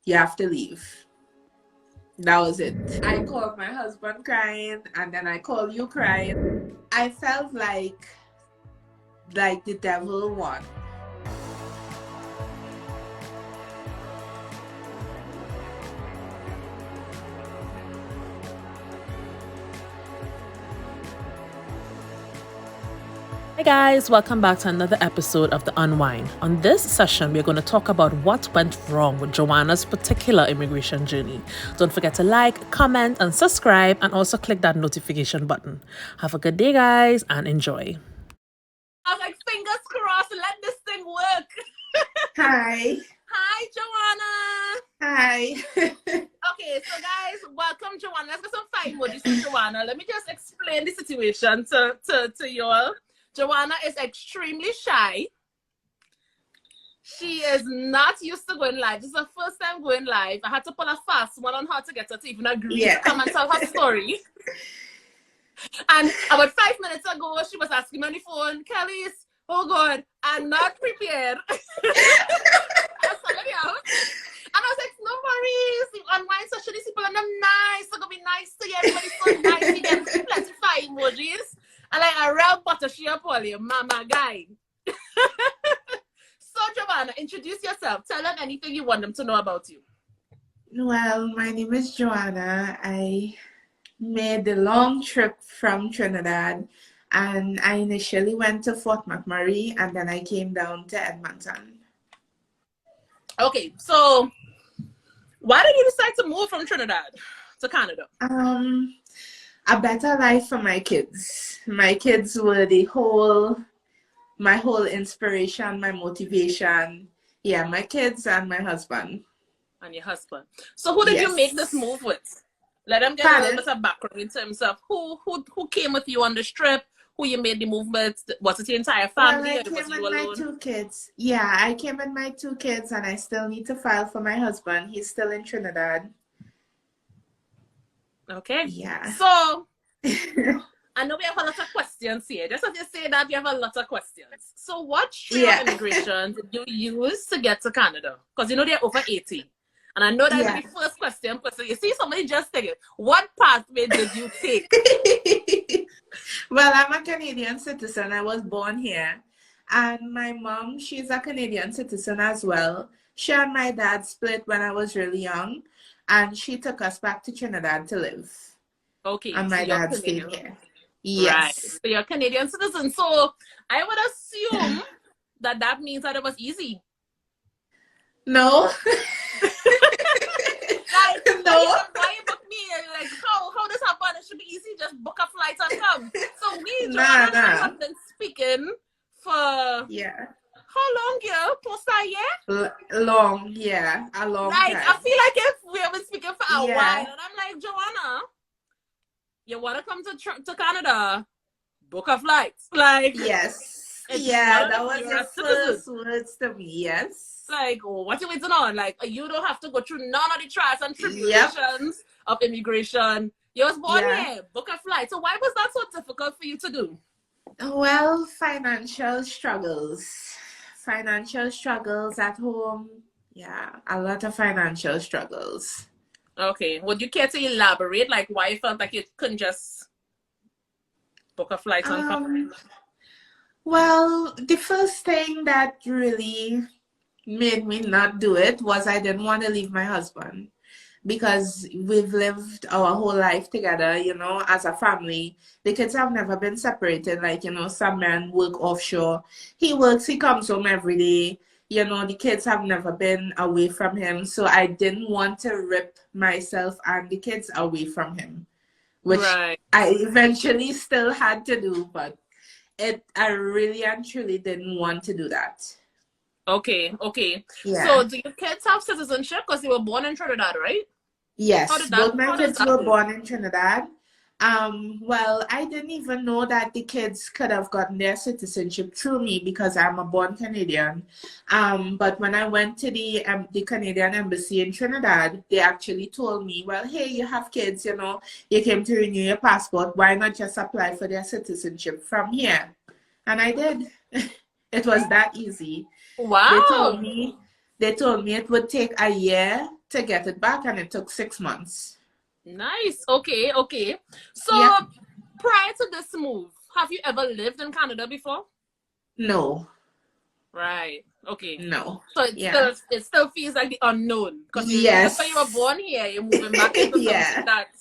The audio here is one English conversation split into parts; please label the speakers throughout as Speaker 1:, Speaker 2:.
Speaker 1: you have to leave. That was it. I called my husband crying, and then I called you crying. I felt like the devil won.
Speaker 2: Hey guys, welcome back to another episode of the Unwind. On this session, we're going to talk about what went wrong with Joanna's particular immigration journey. Don't forget to like, comment, and subscribe, and also click that notification button. Have a good day, guys, and enjoy. I was like, fingers crossed, let this thing work.
Speaker 1: Hi.
Speaker 2: Hi, Joanna.
Speaker 1: Hi.
Speaker 2: Okay, so guys, welcome, Joanna. Let's get some fine emojis to Joanna. Let me just explain the situation to you all. Joanna is extremely shy. She is not used to going live. This is her first time going live. I had to pull a fast one on her to get her to even agree to come and tell her story. And about 5 minutes ago, she was asking me on the phone, Kelly's, oh God, I'm not prepared. I said, let me out. And I was like, no worries. The Unwind session, these people are not nice. They're going to be nice to you. Everybody's so nice. We get plenty of fire emojis. And like a real butter shea poly, mama guy. So, Joanna, introduce yourself. Tell them anything you want them to know about you.
Speaker 1: Well, my name is Joanna. I made the long trip from Trinidad, and I initially went to Fort McMurray, and then I came down to Edmonton.
Speaker 2: Okay, so why did you decide to move from Trinidad to Canada?
Speaker 1: A better life for my kids. My kids were my whole inspiration, my motivation. Yeah, my kids and my husband.
Speaker 2: And your husband. So who did you make this move with? Let them get a little bit of background in terms of who came with you on this trip, who you made the move with. Was it your entire family?
Speaker 1: Well, I came with my 2 kids. Yeah, I came with my 2 kids, and I still need to file for my husband. He's still in Trinidad.
Speaker 2: Okay.
Speaker 1: Yeah.
Speaker 2: So, I know we have a lot of questions here. Just as you say that, we have a lot of questions. So, what stream of immigration did you use to get to Canada? Because you know they're over 80. And I know that's the first question. So you see somebody just take it. What pathway did you take?
Speaker 1: Well, I'm a Canadian citizen. I was born here. And my mom, she's a Canadian citizen as well. She and my dad split when I was really young. And she took us back to Trinidad to live.
Speaker 2: Okay.
Speaker 1: And my dad stayed here. Yes.
Speaker 2: Right. So you're a Canadian citizen. So I would assume that means that it was easy.
Speaker 1: No.
Speaker 2: Like, no. Why you book me? Like, how this happen? It should be easy. Just book a flight and come. So we, Joanna, have been speaking for...
Speaker 1: Yeah.
Speaker 2: How long, girl? Close to a year?
Speaker 1: Long, yeah. A long time.
Speaker 2: I feel like if we have been speaking for a while, and I'm like, Joanna, you want to come to Canada? Book a flight. Like,
Speaker 1: yes. Yeah, that was the first words to me, yes.
Speaker 2: Like, what you waiting on? Like, you don't have to go through none of the trials and tribulations of immigration. You was born here. Book a flight. So why was that so difficult for you to do?
Speaker 1: Well, financial struggles. Financial struggles at home. Yeah, a lot of financial struggles.
Speaker 2: Okay. Would you care to elaborate? Like, why you felt like you couldn't just book a flight and come?
Speaker 1: Well, the first thing that really made me not do it was I didn't want to leave my husband, because we've lived our whole life together, you know, as a family. The kids have never been separated. Like, you know, some men work offshore. He works, he comes home every day. You know, the kids have never been away from him. So I didn't want to rip myself and the kids away from him, which I eventually still had to do, but I really and truly didn't want to do that.
Speaker 2: Okay. Yeah. So do your kids have citizenship because they were born in Trinidad, right?
Speaker 1: Yes, both my kids were born in Trinidad. Well, I didn't even know that the kids could have gotten their citizenship through me because I'm a born Canadian. But when I went to the Canadian embassy in Trinidad, they actually told me, well, hey, you have kids, you know, you came to renew your passport. Why not just apply for their citizenship from here? And I did. It was that easy.
Speaker 2: Wow.
Speaker 1: They told me They told me it would take a year to get it back, and it took 6 months.
Speaker 2: Nice. Okay, okay. So
Speaker 1: Yeah.
Speaker 2: prior to this move, have you ever lived in Canada before?
Speaker 1: No.
Speaker 2: Right. Okay.
Speaker 1: No.
Speaker 2: So
Speaker 1: Yeah.
Speaker 2: it still feels like the unknown because
Speaker 1: Yes.
Speaker 2: you were born here, you're moving back into something
Speaker 1: Yeah.
Speaker 2: that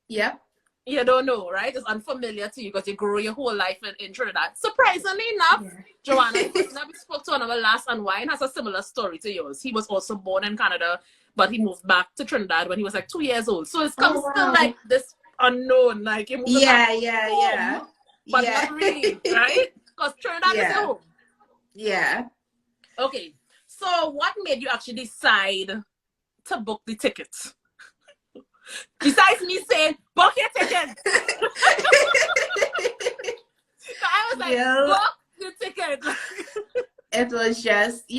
Speaker 1: Yep.
Speaker 2: you don't know, right? It's unfamiliar to you because you grew your whole life in Trinidad. Surprisingly enough,
Speaker 1: Yeah.
Speaker 2: Joanna, the person that we spoke to on our last UNWINE, has a similar story to yours. He was also born in Canada, but he moved back to Trinidad when he was like 2 years old. So it's come
Speaker 1: Oh
Speaker 2: still
Speaker 1: wow.
Speaker 2: like this unknown, like you're moving back
Speaker 1: Yeah, yeah,
Speaker 2: home,
Speaker 1: yeah.
Speaker 2: but
Speaker 1: Yeah.
Speaker 2: not really, right? Because Trinidad is your
Speaker 1: Yeah.
Speaker 2: home.
Speaker 1: Yeah.
Speaker 2: Okay. So what made you actually decide to book the tickets? Besides me saying, book your ticket. So I was like,
Speaker 1: Well,
Speaker 2: book the ticket.
Speaker 1: it was just,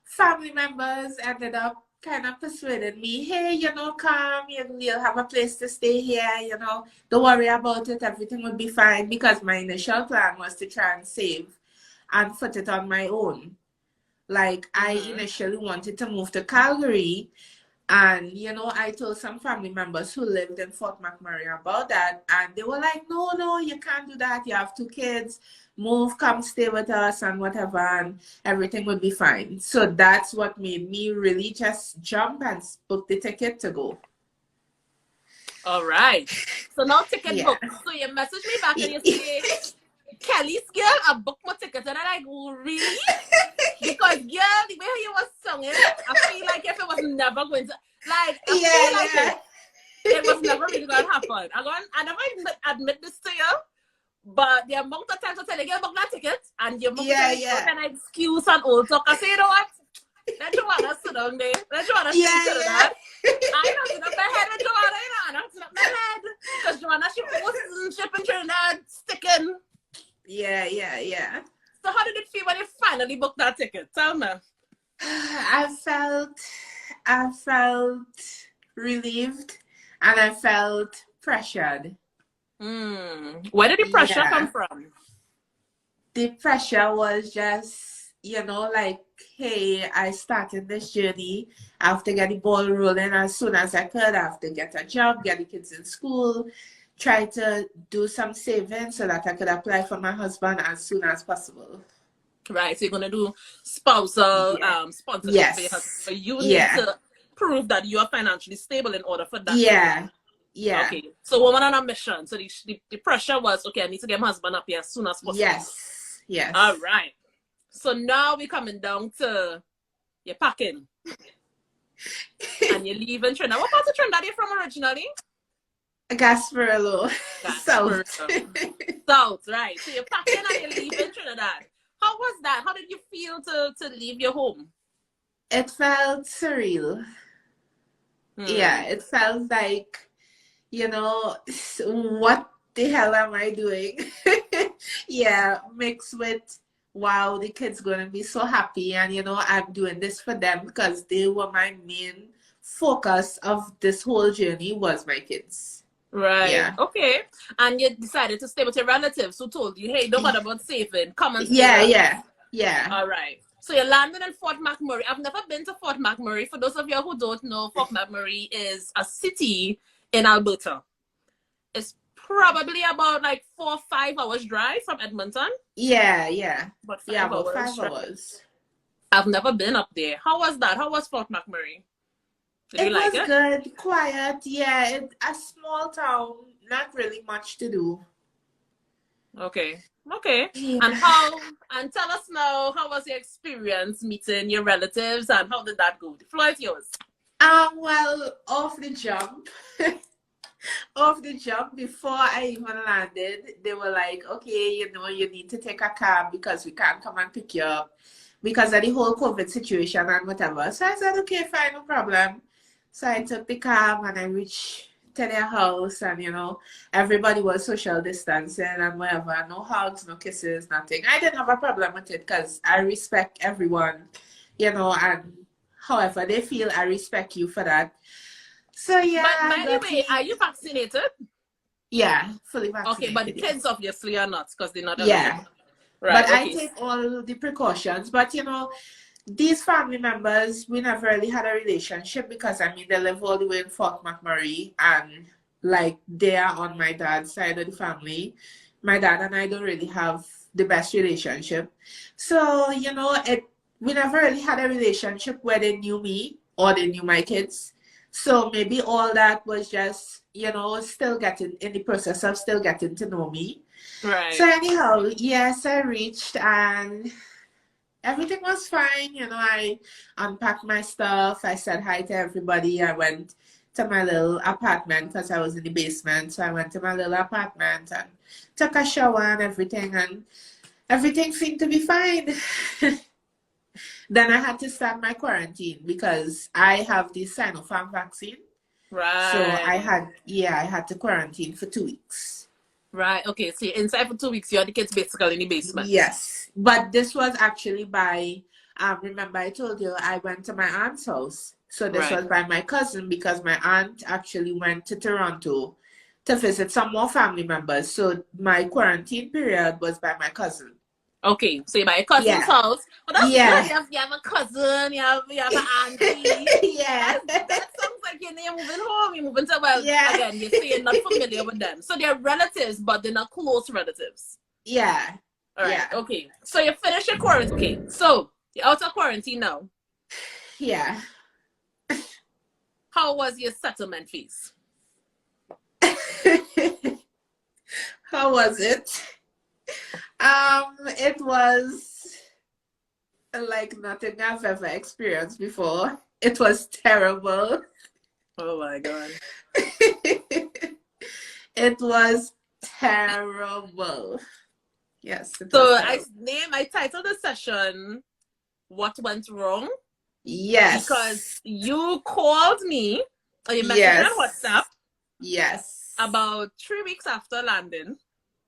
Speaker 1: family members ended up kind of persuading me, hey, come, you'll have a place to stay here, don't worry about it, everything will be fine, because my initial plan was to try and save and foot it on my own. Like, I initially wanted to move to Calgary, and, I told some family members who lived in Fort McMurray about that, and they were like, no, you can't do that. You have 2 kids. Move, come stay with us and whatever, and everything will be fine. So that's what made me really just jump and book the ticket to go.
Speaker 2: All right. So now ticket
Speaker 1: Yeah.
Speaker 2: book. So you message me back and you say, Kelly's girl, I booked my ticket. And I'm like, oh, really? Because, girl, the way you was singing, I feel like if it was never going to, like, I feel like it was never really going to happen. I never admit this to you, but the amount of times I tell you, girl, book that ticket, and you book an excuse and old talk. I say, you know what? Let Joanna sit down there. Let Joanna sit to that. I don't sit up my head with Joanna, I don't sit up my head. Because Joanna, she was shipping Trinidad, sticking.
Speaker 1: Yeah.
Speaker 2: So how did it feel when you finally booked that ticket? Tell me.
Speaker 1: I felt relieved, and I felt pressured.
Speaker 2: Where did the pressure come from?
Speaker 1: The pressure was just, like, hey, I started this journey. I have to get the ball rolling as soon as I could. I have to get a job, get the kids in school, try to do some savings so that I could apply for my husband as soon as possible.
Speaker 2: Right, so you're going to do spousal sponsorship for your husband. So you need to prove that you are financially stable in order for that.
Speaker 1: Yeah.
Speaker 2: Okay, so woman on a mission. So the pressure was, okay, I need to get my husband up here as soon as possible.
Speaker 1: Yes.
Speaker 2: All right. So now we're coming down to your packing. And you're leaving Trinidad. What part of Trinidad are you from originally?
Speaker 1: Gasparillo. South.
Speaker 2: South, right. So you're packing and you're leaving Trinidad. How was that? How did you feel to leave your home?
Speaker 1: It felt surreal. Yeah, it felt like, what the hell am I doing? Yeah, mixed with, wow, the kids going to be so happy. And, I'm doing this for them because they were my main focus of this whole journey was my kids.
Speaker 2: Right.
Speaker 1: Yeah.
Speaker 2: Okay. And you decided to stay with your relatives who told you, hey, don't bother about saving. Come and stay.
Speaker 1: Yeah.
Speaker 2: All right. So you landed in Fort McMurray. I've never been to Fort McMurray. For those of you who don't know, Fort McMurray is a city in Alberta. It's probably about like 4 or 5 hours drive from Edmonton.
Speaker 1: Yeah.
Speaker 2: But
Speaker 1: about 5 hours.
Speaker 2: I've never been up there. How was that? How was Fort McMurray? Did you like it?
Speaker 1: It was good, quiet. Yeah, a small town, not really much to do.
Speaker 2: Okay. Yeah. And tell us now, how was your experience meeting your relatives and how did that go? The floor is yours.
Speaker 1: Well, off the jump, before I even landed, they were like, okay, you need to take a cab because we can't come and pick you up because of the whole COVID situation and whatever. So I said, okay, fine, no problem. So I took the cab and I reached to their house and, everybody was social distancing and whatever. No hugs, no kisses, nothing. I didn't have a problem with it because I respect everyone, and however they feel, I respect you for that. So, yeah.
Speaker 2: But by the way, are you vaccinated?
Speaker 1: Yeah, fully vaccinated.
Speaker 2: Okay, but the kids obviously are not because they're not.
Speaker 1: Yeah.
Speaker 2: Right,
Speaker 1: but I take all the precautions. But, these family members, we never really had a relationship because I mean they live all the way in Fort McMurray, and like they are on my dad's side of the family. My dad and I don't really have the best relationship. So, you know, we never really had a relationship where they knew me or they knew my kids. So maybe all that was just, you know, still getting in the process of still getting to know me.
Speaker 2: Right.
Speaker 1: So anyhow, yes, I reached and everything was fine. You know, I unpacked my stuff. I said hi to everybody. I went to my little apartment because I was in the basement. So I went to my little apartment and took a shower and everything seemed to be fine. Then I had to start my quarantine because I have the Sinopharm vaccine. So
Speaker 2: Right.
Speaker 1: I had to quarantine for 2 weeks.
Speaker 2: Right. Okay. So you're inside for 2 weeks. You had the kids basically in the basement.
Speaker 1: Yes, but this was actually by, remember I told you I went to my aunt's house. So this
Speaker 2: Right.
Speaker 1: was by my cousin because my aunt actually went to Toronto to visit some more family members. So my quarantine period was by my cousin.
Speaker 2: Okay. So you're by your cousin's
Speaker 1: Yeah,
Speaker 2: house. Well, that's good.
Speaker 1: yeah,
Speaker 2: You have a cousin. You have an auntie.
Speaker 1: yeah,
Speaker 2: That sounds like you're moving home. You're moving to, well,
Speaker 1: yeah,
Speaker 2: again, you say you're not familiar with them. So they're relatives, but they're not close relatives.
Speaker 1: yeah,
Speaker 2: All right.
Speaker 1: yeah,
Speaker 2: Okay. So you finish your quarantine. Okay. So you're out of quarantine now.
Speaker 1: yeah.
Speaker 2: How was your settlement fees?
Speaker 1: How was it? It was like nothing I've ever experienced before. It was terrible.
Speaker 2: Oh my God.
Speaker 1: It was terrible. Yes, it was
Speaker 2: So
Speaker 1: terrible.
Speaker 2: I titled the session "What Went Wrong" because
Speaker 1: Yes.
Speaker 2: you called me or you messaged me on WhatsApp
Speaker 1: Yes. Yes.
Speaker 2: about 3 weeks after landing.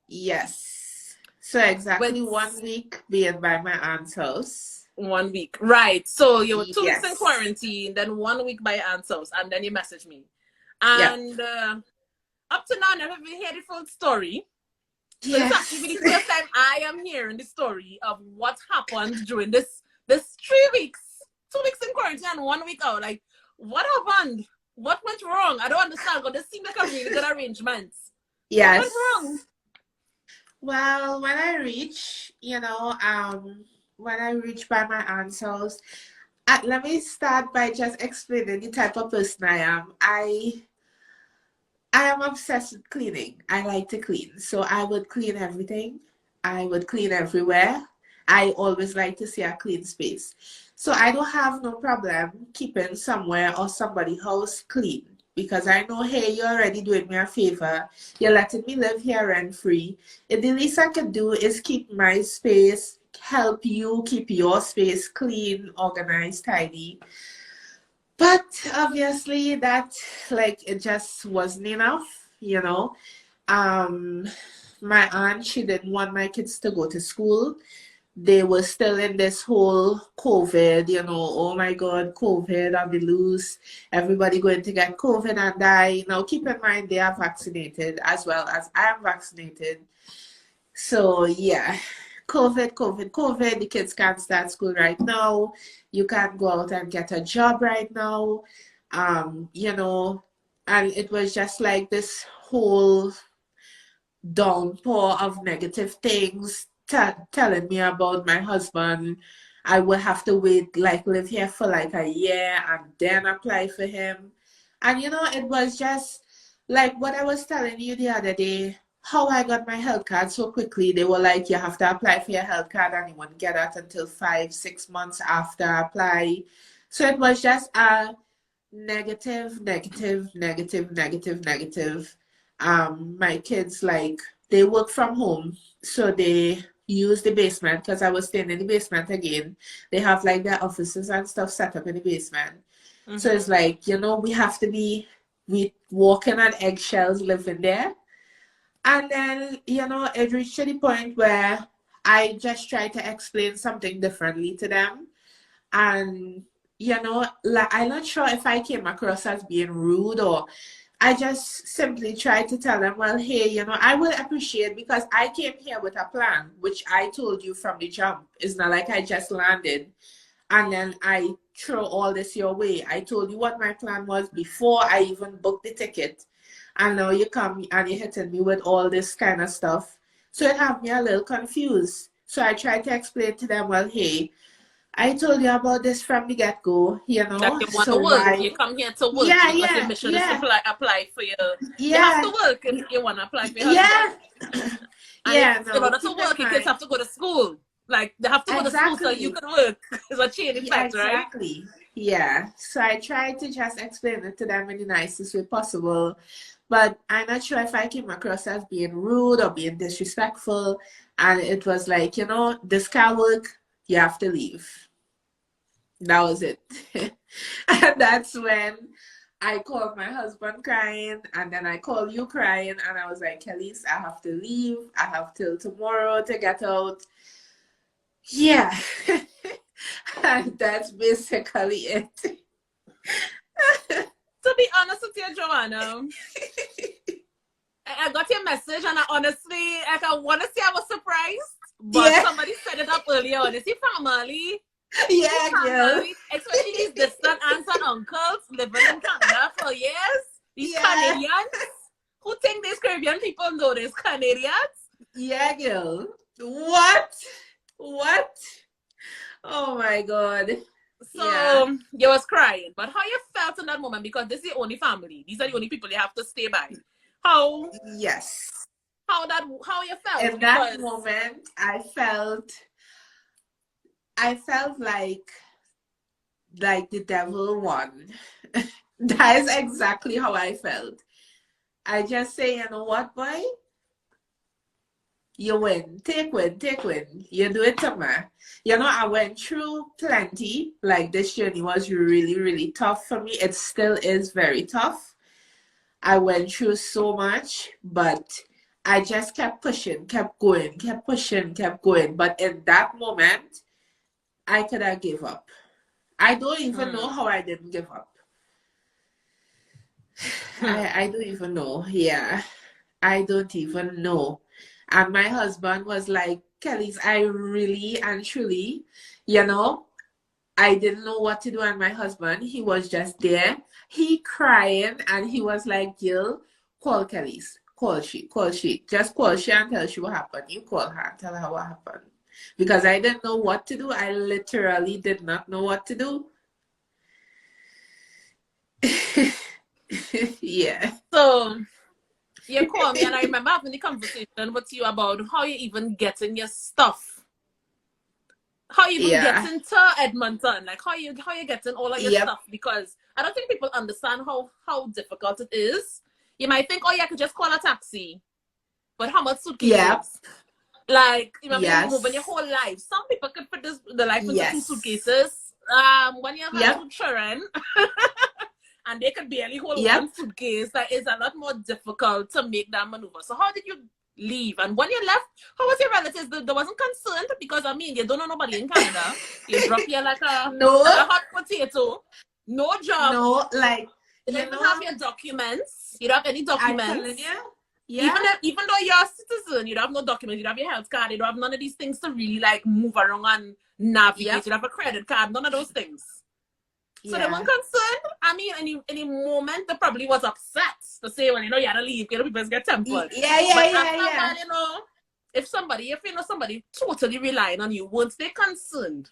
Speaker 1: Yes. So
Speaker 2: With
Speaker 1: exactly 1 week being by my aunt's house.
Speaker 2: 1 week, right? So you were 2 weeks in
Speaker 1: Yes.
Speaker 2: quarantine, then 1 week by your aunt's house, and then you messaged me.
Speaker 1: Yep.
Speaker 2: And up to now, I never even heard the full story. So this is actually the
Speaker 1: Yes.
Speaker 2: first time I am hearing the story of what happened during this 3 weeks, 2 weeks in quarantine and 1 week out. Like, what happened? What went wrong? I don't understand. Because this seemed like a really good arrangement. What went wrong?
Speaker 1: Yes. Well, when I reach by my aunt's house, let me start by just explaining the type of person I am. I am obsessed with cleaning. I like to clean. So I would clean everything. I would clean everywhere. I always like to see a clean space. So I don't have no problem keeping somewhere or somebody's house clean because I know, hey, you're already doing me a favor. You're letting me live here rent free. And the least I can do is keep my space, help you keep your space clean, organized, tidy. But obviously that it just wasn't enough, you know. Um my aunt, she didn't want my kids to go to school. They were still in this whole COVID, oh my God, COVID on the loose, everybody going to get COVID and die. Now keep in mind they are vaccinated as well as I am vaccinated. So yeah, COVID. The kids can't start school right now. You can't go out and get a job right now. You know, and it was just like this whole downpour of negative things telling me about my husband. I would have to wait, live here for like a year and then apply for him. And it was just like what I was telling you the other day, how I got my health card so quickly. They were like, you have to apply for your health card and you won't get it until 5, 6 months after apply. So it was just a negative, negative, negative, negative, negative. My kids, they work from home, so they use the basement because I was staying in the basement again. They have their offices and stuff set up in the basement. So it's
Speaker 2: Mm-hmm.
Speaker 1: we have to we walking on eggshells living there. And then, it reached to the point where I just tried to explain something differently to them. And, I'm not sure if I came across as being rude or I just simply tried to tell them, well, hey, I will appreciate because I came here with a plan, which I told you from the jump. It's not like I just landed and then I throw all this your way. I told you what my plan was before I even booked the ticket. And now you come and you're hitting me with all this kind of stuff. So it had me a little confused. So I tried to explain to them, well, hey, I told you about this from the get-go, you
Speaker 2: That
Speaker 1: know,
Speaker 2: you want
Speaker 1: so
Speaker 2: to work.
Speaker 1: why?
Speaker 2: You come here to work
Speaker 1: Yeah,
Speaker 2: because your
Speaker 1: yeah,
Speaker 2: mission is to
Speaker 1: yeah,
Speaker 2: apply for your. You have
Speaker 1: yeah,
Speaker 2: to work if you want to apply for your husband.
Speaker 1: yeah,
Speaker 2: And if
Speaker 1: yeah,
Speaker 2: in
Speaker 1: no,
Speaker 2: order to
Speaker 1: keep in
Speaker 2: work, your kids
Speaker 1: mind.
Speaker 2: have to go to school. Like they have to go to school so you
Speaker 1: Exactly.
Speaker 2: can work. It's a chain
Speaker 1: Yeah,
Speaker 2: effect, right?
Speaker 1: exactly. Yeah. So I tried to just explain it to them in the nicest way possible. But I'm not sure if I came across as being rude or being disrespectful. And it was like, you know, this can't work, you have to leave. That was it. And that's when I called my husband crying, and then I called you crying, and I was like, Kelly's, I have to leave. I have till tomorrow to get out. Yeah. And that's basically it.
Speaker 2: To be honest with you, Joanna, I got your message, and I honestly, like, I want to say I was surprised, but
Speaker 1: Yeah.
Speaker 2: somebody set it up earlier on. Is he family?
Speaker 1: Yeah, girl.
Speaker 2: Family, especially these distant aunts and uncles living in Canada for years. These
Speaker 1: Yeah.
Speaker 2: Canadians who think these Caribbean people know these Canadians.
Speaker 1: Yeah, girl. What? What? Oh my God.
Speaker 2: So
Speaker 1: Yeah.
Speaker 2: you was crying, but how you felt in that moment? Because this is your only family. These are the only people you have to stay by. How
Speaker 1: Yes.
Speaker 2: how you felt?
Speaker 1: In that moment, I felt like the devil won. That is exactly how I felt. I just say, you know what, boy? You win. Take win. Take win. You do it to me. You know, I went through plenty. Like, this journey was really, really tough for me. It still is very tough. I went through so much, but I just kept pushing, kept going, kept pushing, kept going. But in that moment, I could have give up. I don't even know how I didn't give up. I don't even know. Yeah. I don't even know. And my husband was like, Kelly's, I really and truly, you know, I didn't know what to do. And my husband, he was just there. He crying and he was like, Gil, call Kelly's. Call she. Call she. Just call she and tell she what happened. You call her and tell her what happened. Because I didn't know what to do. I literally did not know what to do. Yeah.
Speaker 2: So you called me, and I remember having the conversation with you about how you even getting your stuff, how you even getting to Edmonton, like how you getting all of your stuff. Because I don't think people understand how difficult it is. You might think, oh yeah, I could just call a taxi, but how much suitcases?
Speaker 1: Yep.
Speaker 2: Like, remember, you're moving your whole life. Some people could put the life into 2 suitcases. When you have 2 children. And they could barely hold 1 suitcase. That is a lot more difficult to make that maneuver. So how did you leave? And when you left, how was your relatives? They wasn't concerned? Because, I mean, you don't know nobody in Canada. You drop here like a hot potato. No job.
Speaker 1: No, like,
Speaker 2: you don't have your documents. You don't have any documents.
Speaker 1: I'm telling you. Yeah.
Speaker 2: Even though you're a citizen, you don't have no documents. You don't have your health card. You don't have none of these things to really, like, move around and navigate. You don't have a credit card. None of those things. So they weren't concerned. I mean, any moment they probably was upset to say, well, you know, you had to leave, you know, people get tempered. But while, you know, if you know somebody totally relying on you, weren't they concerned?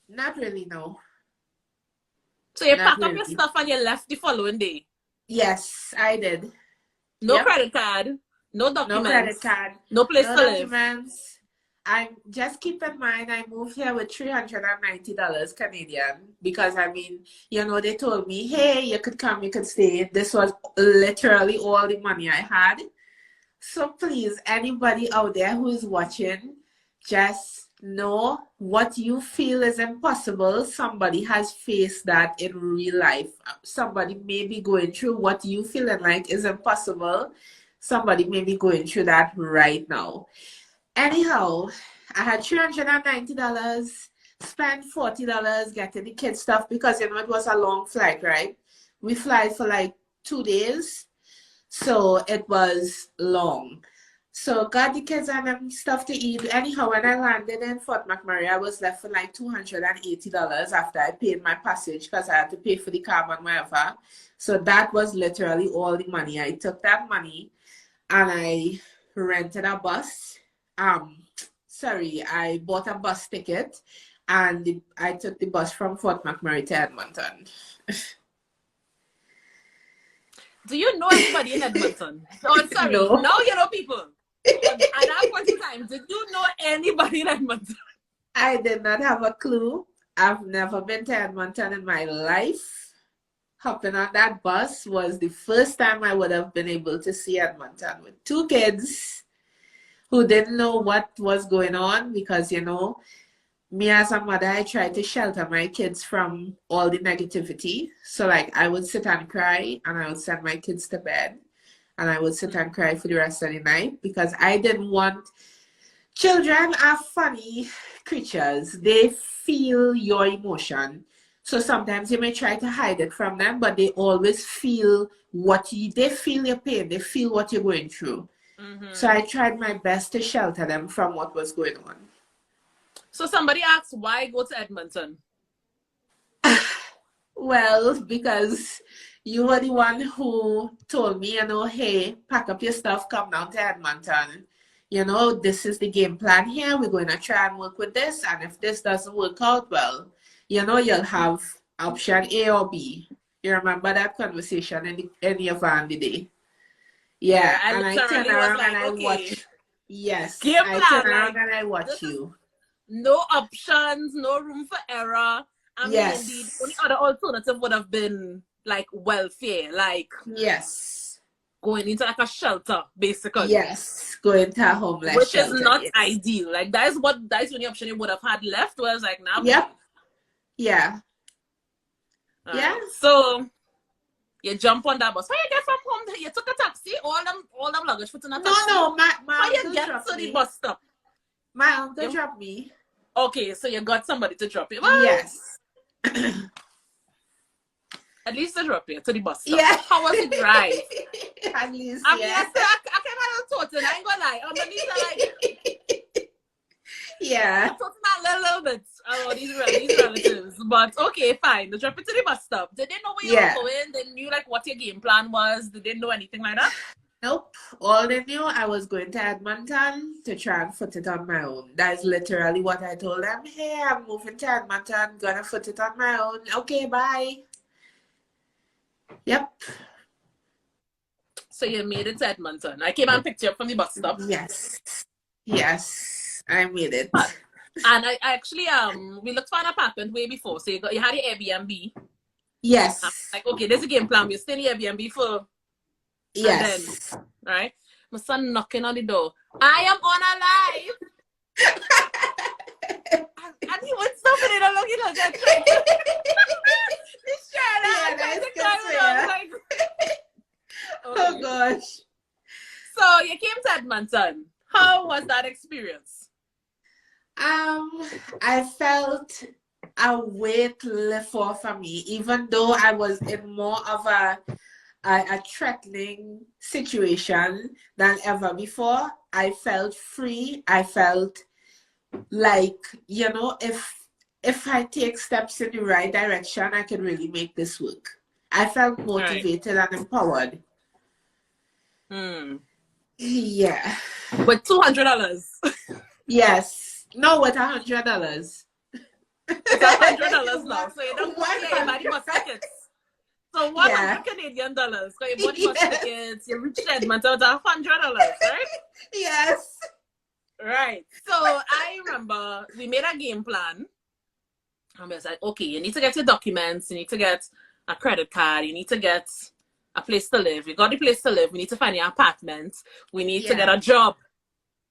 Speaker 1: Not really, no.
Speaker 2: So you packed up your stuff and you left the following day?
Speaker 1: Yes, I did.
Speaker 2: No credit card, no documents.
Speaker 1: No credit card.
Speaker 2: No place to live.
Speaker 1: Documents. I just keep in mind I moved here with $390 Canadian because I mean, you know, they told me, hey, you could come, you could stay. This was literally all the money I had. So please, anybody out there who is watching, just know what you feel is impossible. Somebody has faced that in real life. Somebody may be going through what you feeling like is impossible. Somebody may be going through that right now. Anyhow, I had $390, spent $40 getting the kids stuff because, you know, it was a long flight, right? We fly for like 2 days, so it was long. So got the kids and them stuff to eat. Anyhow, when I landed in Fort McMurray, I was left with like $280 after I paid my passage because I had to pay for the cab and whatever. So that was literally all the money. I took that money and I rented a bus. I bought a bus ticket and I took the bus from Fort McMurray to Edmonton.
Speaker 2: Do you know anybody in Edmonton? Oh, sorry.
Speaker 1: No.
Speaker 2: Now you know people. At that point in time, did you know anybody in Edmonton?
Speaker 1: I did not have a clue. I've never been to Edmonton in my life. Hopping on that bus was the first time I would have been able to see Edmonton with two kids who didn't know what was going on because, you know, me as a mother, I tried to shelter my kids from all the negativity. So, like, I would sit and cry and I would send my kids to bed and I would sit and cry for the rest of the night because I didn't want... Children are funny creatures. They feel your emotion. So sometimes you may try to hide it from them, but they always feel they feel your pain. They feel what you're going through. So I tried my best to shelter them from what was going on.
Speaker 2: So somebody asked, why go to Edmonton?
Speaker 1: Well, because you were the one who told me, you know, hey, pack up your stuff, come down to Edmonton. You know, this is the game plan here. We're going to try and work with this. And if this doesn't work out well, you know, you'll have option A or B. You remember that conversation in your van the day? Yeah, and I turned around and I watched. Yes, I turned around and I watched you.
Speaker 2: No options, no room for error. I mean, the only other alternative would have been like welfare, like going into like a shelter, basically.
Speaker 1: Yes, going to a homeless
Speaker 2: which
Speaker 1: shelter,
Speaker 2: is not ideal. Like that's the only option you would have had left. Was like now.
Speaker 1: Yep. Yeah. Yeah.
Speaker 2: So you jump on that bus. How you get from home? You took a taxi. All them luggage put in a taxi.
Speaker 1: No. My
Speaker 2: how
Speaker 1: uncle
Speaker 2: you get
Speaker 1: dropped
Speaker 2: to
Speaker 1: me.
Speaker 2: the bus stop?
Speaker 1: My uncle dropped me.
Speaker 2: Okay, so you got somebody to drop you. Well,
Speaker 1: yes.
Speaker 2: At least they drop you to the bus stop.
Speaker 1: Yeah.
Speaker 2: How was it drive?
Speaker 1: At least.
Speaker 2: I mean, I came out of Totten. I ain't gonna lie. Underneath, like.
Speaker 1: Yeah.
Speaker 2: I'm talking a little bit about these relatives. But okay, fine. They drop you to the bus stop. Did they know where you were going? They knew like what your game plan was? Did they know anything like that?
Speaker 1: Nope. All they knew, I was going to Edmonton to try and foot it on my own. That is literally what I told them. Hey, I'm moving to Edmonton, gonna foot it on my own. Okay, bye. Yep.
Speaker 2: So you made it to Edmonton. I came and picked you up from the bus stop.
Speaker 1: Yes, I made it.
Speaker 2: And I actually we looked for an apartment way before. So you had your Airbnb.
Speaker 1: Yes.
Speaker 2: Like, okay, there's a game plan. We're staying in Airbnb for.
Speaker 1: Yes.
Speaker 2: And then, right? My son knocking on the door. I am on a live. and he was stopping it along, you know, that
Speaker 1: Oh gosh.
Speaker 2: So you came to Edmonton. How was that experience?
Speaker 1: I felt a weight lift off for me, even though I was in more of a threatening situation than ever before. I felt free. I felt like, you know, if I take steps in the right direction, I can really make this work. I felt motivated and empowered. Yeah.
Speaker 2: With $200.
Speaker 1: Yes. No, with $100.
Speaker 2: It's $100 now. So you don't want to buy bus tickets. So 100 Canadian dollars. So you bought bus tickets, you reached Edmonton with $100, right?
Speaker 1: Yes.
Speaker 2: Right. So I remember we made a game plan. And we was like, okay, you need to get your documents, you need to get a credit card, you need to get a place to live. You got the place to live, we need to find your apartment, we need to get a job.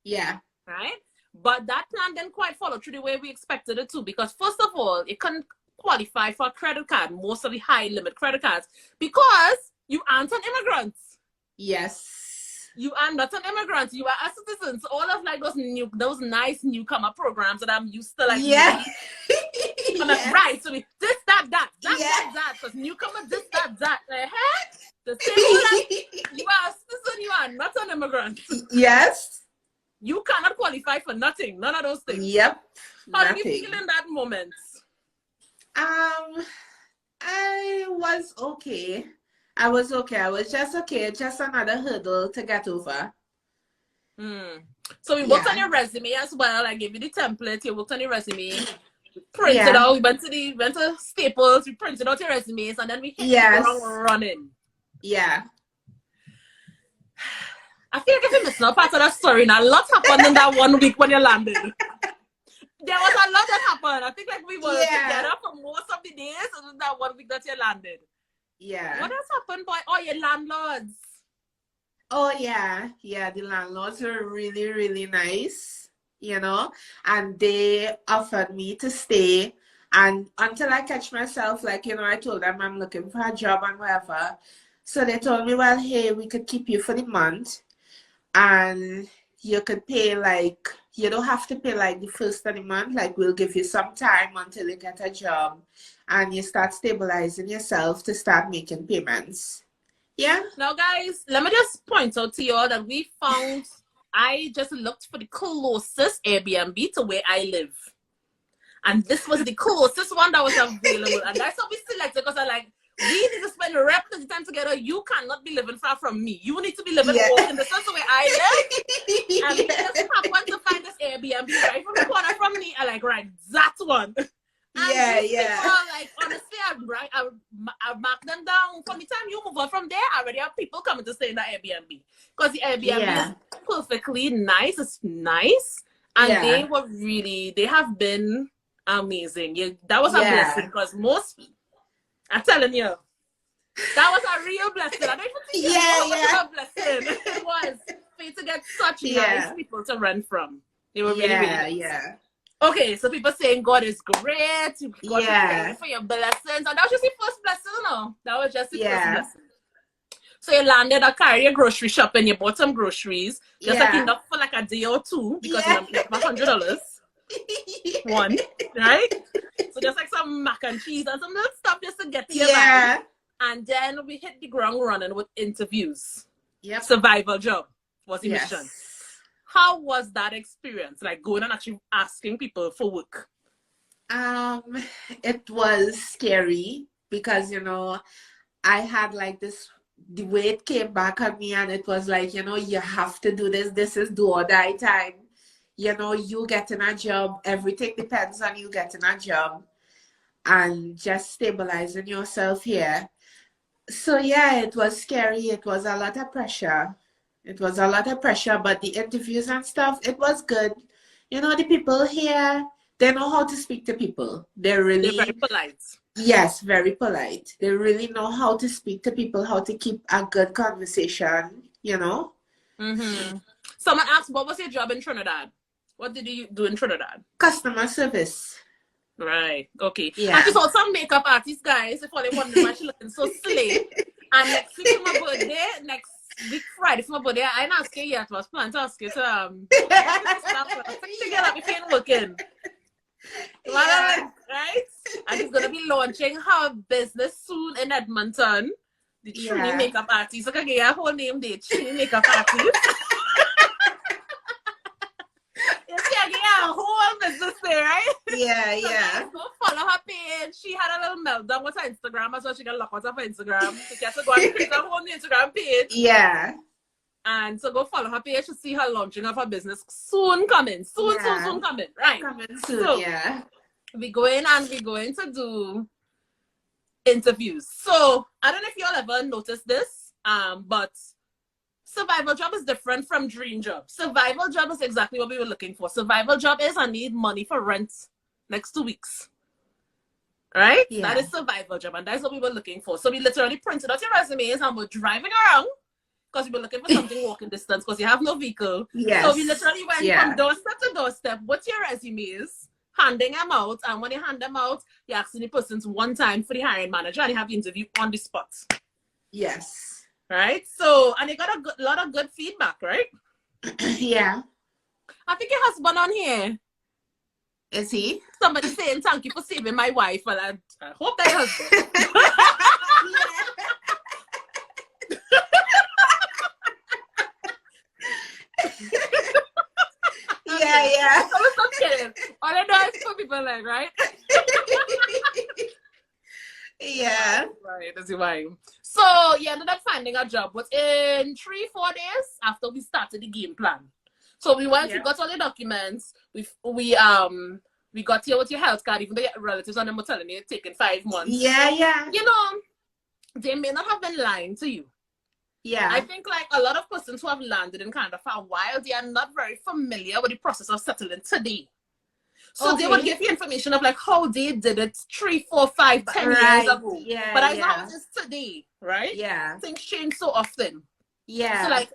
Speaker 1: Yeah.
Speaker 2: Right? But that plan didn't quite follow through the way we expected it to, because first of all, it couldn't qualify for a credit card, most of the high limit credit cards, because you aren't an immigrant.
Speaker 1: Yes.
Speaker 2: You are not an immigrant. You are a citizen. So all of like those nice newcomer programs that I'm used to, like, I'm like, right, so we this, that, because newcomer, this, that. The same way that you are a citizen, you are not an immigrant.
Speaker 1: Yes.
Speaker 2: You cannot qualify for nothing. None of those things.
Speaker 1: Yep.
Speaker 2: How
Speaker 1: Nothing.
Speaker 2: did you feel in that moment?
Speaker 1: I was okay. I was okay. I was just okay. Just another hurdle to get over.
Speaker 2: So we worked on your resume as well. I gave you the template. You worked on your resume. Printed out. We went to Staples. We printed out your resumes, and then we hit the ground running.
Speaker 1: Yeah.
Speaker 2: I feel like if you missed out part of that story, now a lot happened in that 1 week when you landed. There was a lot that happened. I think like we were together for most of the days, and then that 1 week that you landed.
Speaker 1: Yeah.
Speaker 2: What else happened, boy? Oh, your landlords.
Speaker 1: Oh yeah, the landlords were really, really nice, you know, and they offered me to stay. And until I catch myself, like, you know, I told them I'm looking for a job and whatever. So they told me, well, hey, we could keep you for the month, and you could pay like, you don't have to pay like the first of the month. Like, we'll give you some time until you get a job and you start stabilizing yourself to start making payments. Yeah.
Speaker 2: Now, guys, let me just point out to you all that I just looked for the closest Airbnb to where I live. And this was the closest one that was available. And that's what we selected, because I like, we need to spend the rest of the time together. You cannot be living far from me. You need to be living walking distance where I live. And we just happened to find this Airbnb right from the corner from me. I like, right, that one. And people, like, honestly, I mark them down. From the time you move on from there, I already have people coming to stay in that Airbnb. Because the Airbnb is perfectly nice. It's nice. And they have been amazing. That was a blessing, because I'm telling you, that was a real blessing. I don't even think it was a blessing. It was for you to get such nice people to rent from. They were really, really nice. Okay, so people saying God is great. God is thank you for your blessings. And that was just the first blessing, no? That was just the first blessing. So you landed a carrier grocery shop and you bought some groceries. Just like enough for like a day or two, because you have $100. One, right? So just like some mac and cheese and some little stuff just to get to your mind. And then we hit the ground running with interviews. Survival job was the mission. How was that experience? Like going and actually asking people for work?
Speaker 1: It was scary because, you know, I had like the way it came back at me, and it was like, you know, you have to do this. This is do or die time. You know, you getting a job, everything depends on you getting a job and just stabilizing yourself here. So yeah, it was scary. It was a lot of pressure. But the interviews and stuff, it was good. You know, the people here, they know how to speak to people. They're very
Speaker 2: polite.
Speaker 1: Yes, very polite. They really know how to speak to people, how to keep a good conversation, you know?
Speaker 2: Someone asked, what was your job in Trinidad? What did you do in Trinidad?
Speaker 1: Customer service.
Speaker 2: Right. Okay.
Speaker 1: Yeah.
Speaker 2: I just saw some makeup artists, guys, if all they wonder why she looking so silly. And next week for my birthday, next week Friday for my birthday, I didn't ask you yet. I was planning to ask you to together if you ain't working. Right? And she's gonna be launching her business soon in Edmonton. The Trini makeup artist. Look, I get her whole name there, Trini makeup artist. You see, I get her whole business there, right?
Speaker 1: Yeah,
Speaker 2: so guys, go follow her page. She had a little meltdown with her Instagram, as well. She got locked out of her Instagram. She has to go and create her whole Instagram page.
Speaker 1: Yeah.
Speaker 2: And so go follow her page to see her launching of her business soon coming. Soon coming. Right.
Speaker 1: Coming soon,
Speaker 2: so, we're going to do interviews. So I don't know if y'all ever noticed this, but survival job is different from dream job. Survival job is exactly what we were looking for. Survival job is I need money for rent next 2 weeks. Right? Yeah. That is survival job, and that's what we were looking for. So we literally printed out your resumes and we're driving around because we were looking for something walking distance because you have no vehicle.
Speaker 1: Yes.
Speaker 2: So we literally went from doorstep to doorstep with your resumes, handing them out, and when you hand them out, you ask the persons one time for the hiring manager and you have the interview on the spot.
Speaker 1: Yes.
Speaker 2: Right? So, and you got a lot of good feedback, right?
Speaker 1: Yeah.
Speaker 2: I think your husband on here.
Speaker 1: Is he?
Speaker 2: Somebody saying thank you for saving my wife. Well, I hope that your husband.
Speaker 1: yeah.
Speaker 2: I was not kidding. All I know is for people like, right?
Speaker 1: Yeah.
Speaker 2: Right, that's why. So you ended up finding a job, but in 3-4 days after we started the game plan. So we went, we got all the documents, we got here with your health card, even though your relatives and them were telling you it's taking 5 months.
Speaker 1: Yeah, yeah.
Speaker 2: You know, they may not have been lying to you.
Speaker 1: Yeah.
Speaker 2: I think like a lot of persons who have landed in Canada for a while, they are not very familiar with the process of settling today. So they would give you information of like how they did it 3, 4, 5, 10 years ago.
Speaker 1: Yeah,
Speaker 2: but that's not how it is today, right?
Speaker 1: Yeah.
Speaker 2: Things change so often.
Speaker 1: Yeah.
Speaker 2: So like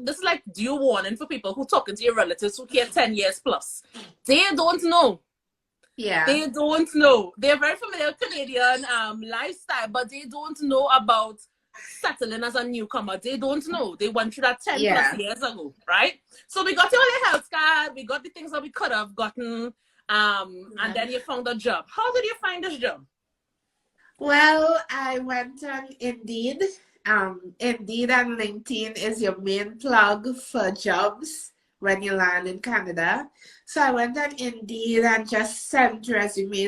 Speaker 2: this is like due warning for people who talking to your relatives who care 10 years plus. They don't know.
Speaker 1: Yeah.
Speaker 2: They don't know. They're very familiar with Canadian lifestyle, but they don't know about settling as a newcomer. They don't know. They went through that 10 plus years ago, right? So we got your health card, we got the things that we could have gotten, and then you found a job. How did you find this job?
Speaker 1: Well, I went on Indeed. Indeed and LinkedIn is your main plug for jobs when you land in Canada. So I went on Indeed and just sent resume.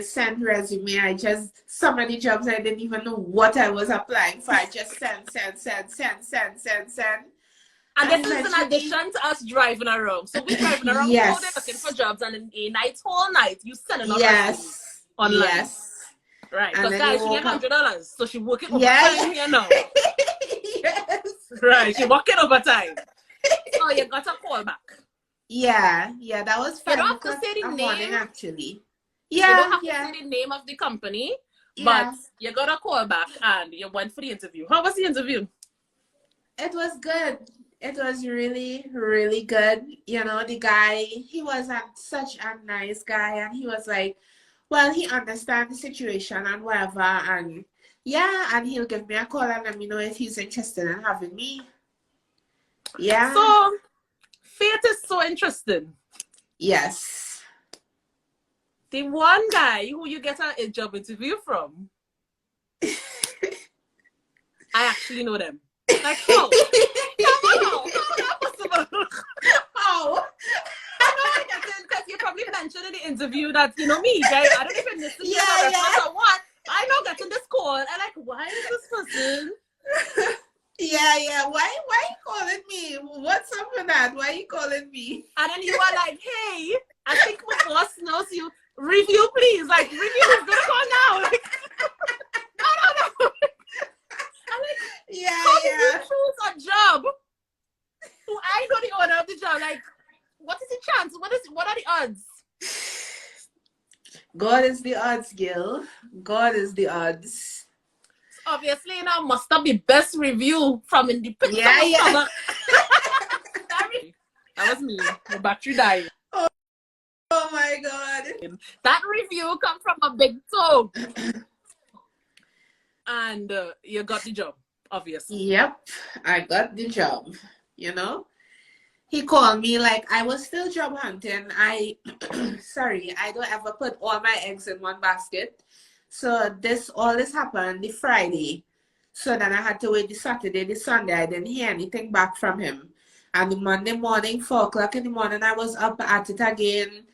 Speaker 1: I just, so many jobs I didn't even know what I was applying for. I just sent.
Speaker 2: And this is in addition to us driving around. So we driving around looking for jobs, and in a night, whole night, you sending out resumes online. Yes. Right, because guys, she get $100, so she working overtime here now.
Speaker 1: Yes.
Speaker 2: Right, she working overtime. So you got a call back.
Speaker 1: Yeah, that was fun.
Speaker 2: You don't have to say the name,
Speaker 1: morning, actually.
Speaker 2: Yeah, you don't have to say the name of the company, but you got a call back and you went for the interview. How was the interview?
Speaker 1: It was good. It was really, really good. You know, the guy, he was such a nice guy, and he was like, well, he understands the situation and whatever, and and he'll give me a call and let me know if he's interested in having me. Yeah.
Speaker 2: So, fate is so interesting.
Speaker 1: Yes.
Speaker 2: The one guy who you get a job interview from, I actually know them. Like, how? How that possible?
Speaker 1: How?
Speaker 2: I know I get in because you probably mentioned in the interview that, you know me, right? I don't even listen to or what. I know getting this call and like, why is this person?
Speaker 1: Yeah. Why you calling me? What's up with that? Why are you calling me?
Speaker 2: And then you are like, hey, I think my boss knows you. Review, please. Like, review is gonna call now. Like, no. I'm like, how did you choose a job? Who I know the owner of the job. Like, what is the chance? What are the odds?
Speaker 1: God is the odds, Gil. God is the odds.
Speaker 2: Obviously, you know, must have the best review from independent.
Speaker 1: Yeah.
Speaker 2: That was me. The battery died.
Speaker 1: Oh my God.
Speaker 2: That review come from a big toe. And you got the job, obviously.
Speaker 1: Yep, I got the job, you know. He called me like I was still job hunting. I don't ever put all my eggs in one basket. So all this happened the Friday. So then I had to wait the Saturday, the Sunday. I didn't hear anything back from him. And the Monday morning, 4 o'clock in the morning, I was up at it again,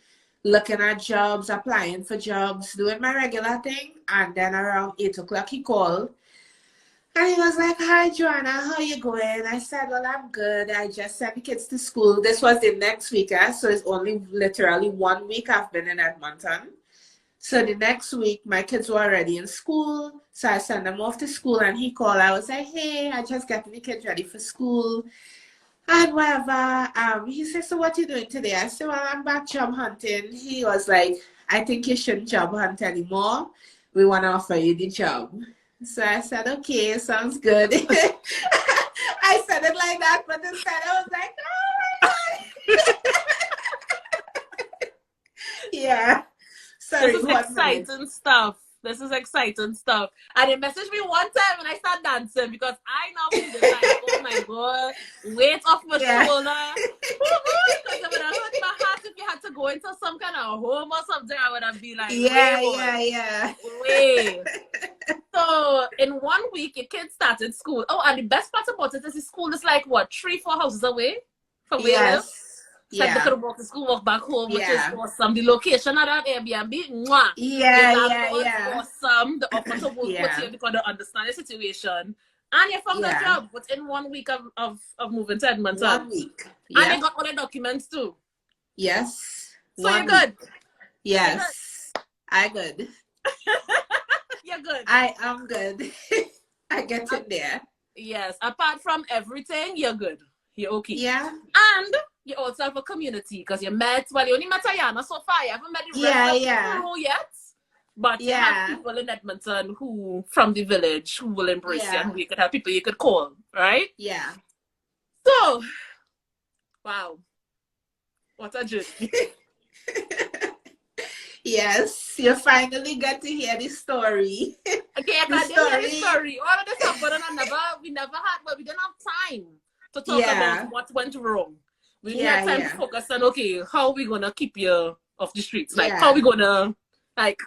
Speaker 1: looking at jobs, applying for jobs, doing my regular thing. And then around 8 o'clock, he called. And he was like, hi, Joanna, how you going? I said, well, I'm good. I just sent the kids to school. This was the next week, so it's only literally 1 week I've been in Edmonton. So the next week, my kids were already in school. So I sent them off to school, and he called. I was like, hey, I just got the kids ready for school. And whatever. He said, so what you doing today? I said, well, I'm back job hunting. He was like, I think you shouldn't job hunt anymore. We want to offer you the job. So I said, okay, sounds good. I said it like that, but instead I was like, oh my God. Yeah. Sorry,
Speaker 2: this is exciting stuff. This is exciting stuff. And he messaged me one time and I started dancing because I now feel like, oh my God, weight off my shoulder. Because it would have hurt my heart if you had to go into some kind of home or something. I would have been like, wait. So in 1 week, your kids started school. Oh, and the best part about it is the school is like what, 3-4 houses away from where you live? It's like they could walk to school, walk back home, which is awesome. The location of that Airbnb, mwah.
Speaker 1: Yeah,
Speaker 2: The landlord's awesome. The offer to work with you because they understand the situation. And you found a job within 1 week of moving to Edmonton.
Speaker 1: 1 week. Yeah.
Speaker 2: And you got all the documents too.
Speaker 1: Yes.
Speaker 2: So you're good.
Speaker 1: Yes. I'm good.
Speaker 2: You're good.
Speaker 1: I am good. I get in there.
Speaker 2: Yes. Apart from everything, you're good. You're okay.
Speaker 1: Yeah.
Speaker 2: And you also have a community because you only met Ayana so far. You haven't met the rest of the crew yet. But you have people in Edmonton who, from the village, who will embrace you and who you could have people you could call, right?
Speaker 1: Yeah.
Speaker 2: So, wow. What a journey.
Speaker 1: Yes, you finally got to hear the story.
Speaker 2: Okay, I didn't hear the story. All of this happened and we never had, but we didn't have time to talk about what went wrong. We didn't have time to focus on, okay, how are we going to keep you off the streets? Like, how are we going to, like...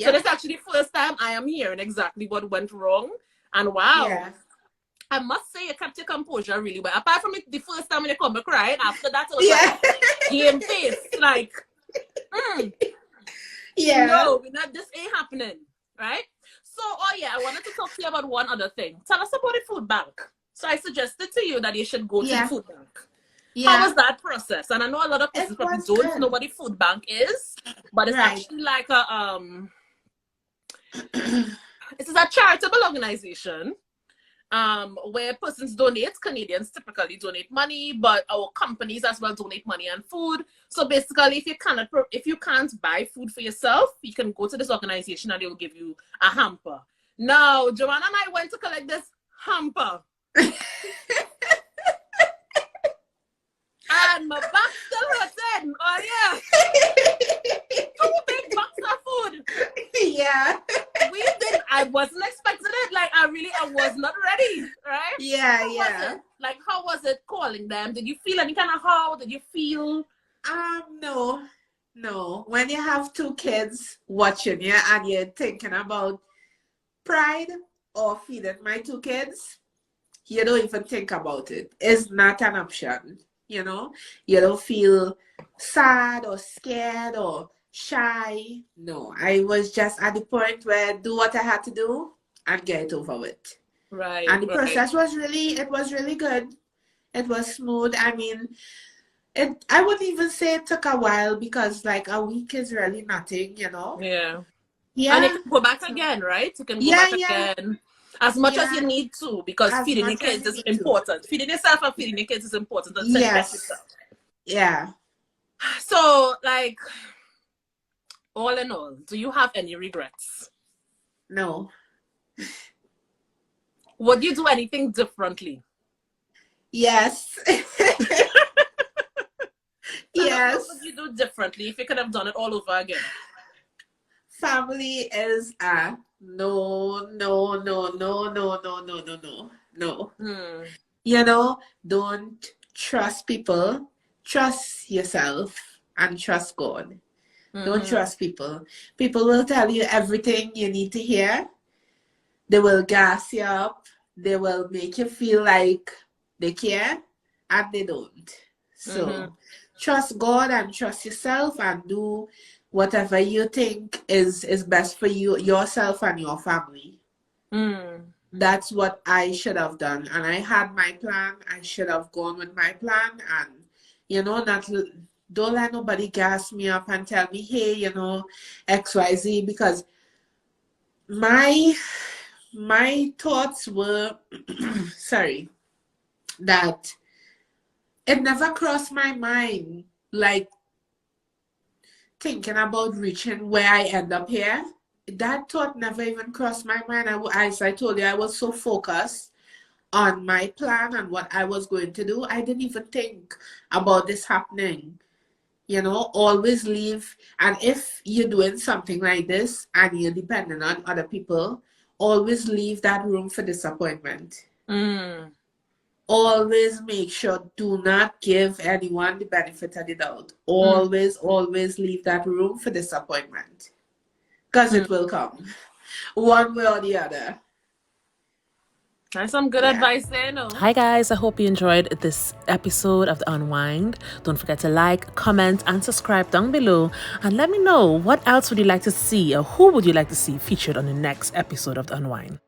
Speaker 2: So this is actually the first time I am hearing exactly what went wrong. And wow, I must say you kept your composure really well. Apart from it, the first time when you come back, right? After that, it was like game face. Like, no, this ain't happening, right? So, I wanted to talk to you about one other thing. Tell us about the food bank. So I suggested to you that you should go to the food bank. How was that process? And I know a lot of people probably don't know what the food bank is, but it's actually like a this is a charitable organization where persons donate. Canadians typically donate money, but our companies as well donate money and food. So basically, if you can't buy food for yourself, you can go to this organization and they will give you a hamper. Now, Joanna and I went to collect this hamper. And my back still hurting. Oh yeah. 2 big boxes of food.
Speaker 1: Yeah.
Speaker 2: I wasn't expecting it. Like I was not ready. Right?
Speaker 1: Yeah.
Speaker 2: How was it calling them? Did you feel any kind of how? Did you feel?
Speaker 1: No. When you have 2 kids watching you and you're thinking about pride or feeding my 2 kids, you don't even think about it. It's not an option. You know, you don't feel sad or scared or shy. No, I was just at the point where I do what I had to do and get it over with.
Speaker 2: Right.
Speaker 1: And the process was really good. It was smooth. I mean, I wouldn't even say it took a while because like a week is really nothing, you know?
Speaker 2: Yeah. And you can go back again, right? You can go back again. As much as you need to, because feeding your kids is important. Feeding yourself and feeding your kids is important.
Speaker 1: Yes. Yeah.
Speaker 2: So, like, all in all, do you have any regrets?
Speaker 1: No.
Speaker 2: Would you do anything differently?
Speaker 1: Yes. Yes.
Speaker 2: What would you do differently if you could have done it all over again?
Speaker 1: Family is a no. You know, don't trust people. Trust yourself and trust God. Don't trust people. People will tell you everything you need to hear. They will gas you up. They will make you feel like they care, and they don't. So trust God and trust yourself and do whatever you think is best for you, yourself and your family. That's what I should have done. And I had my plan. I should have gone with my plan. And, you know, don't let nobody gas me up and tell me, hey, you know, XYZ. Because my thoughts were, sorry, that it never crossed my mind, like, thinking about reaching where I end up here. That thought never even crossed my mind. As I told you, I was so focused on my plan and what I was going to do. I didn't even think about this happening. You know, always leave. And if you're doing something like this and you're depending on other people, always leave that room for disappointment. Always make sure, do not give anyone the benefit of the doubt. Always leave that room for disappointment. Because it will come. One way or the other.
Speaker 2: That's some good advice there, no?
Speaker 3: Hi guys, I hope you enjoyed this episode of The Unwind. Don't forget to like, comment, and subscribe down below. And let me know what else would you like to see or who would you like to see featured on the next episode of The Unwind.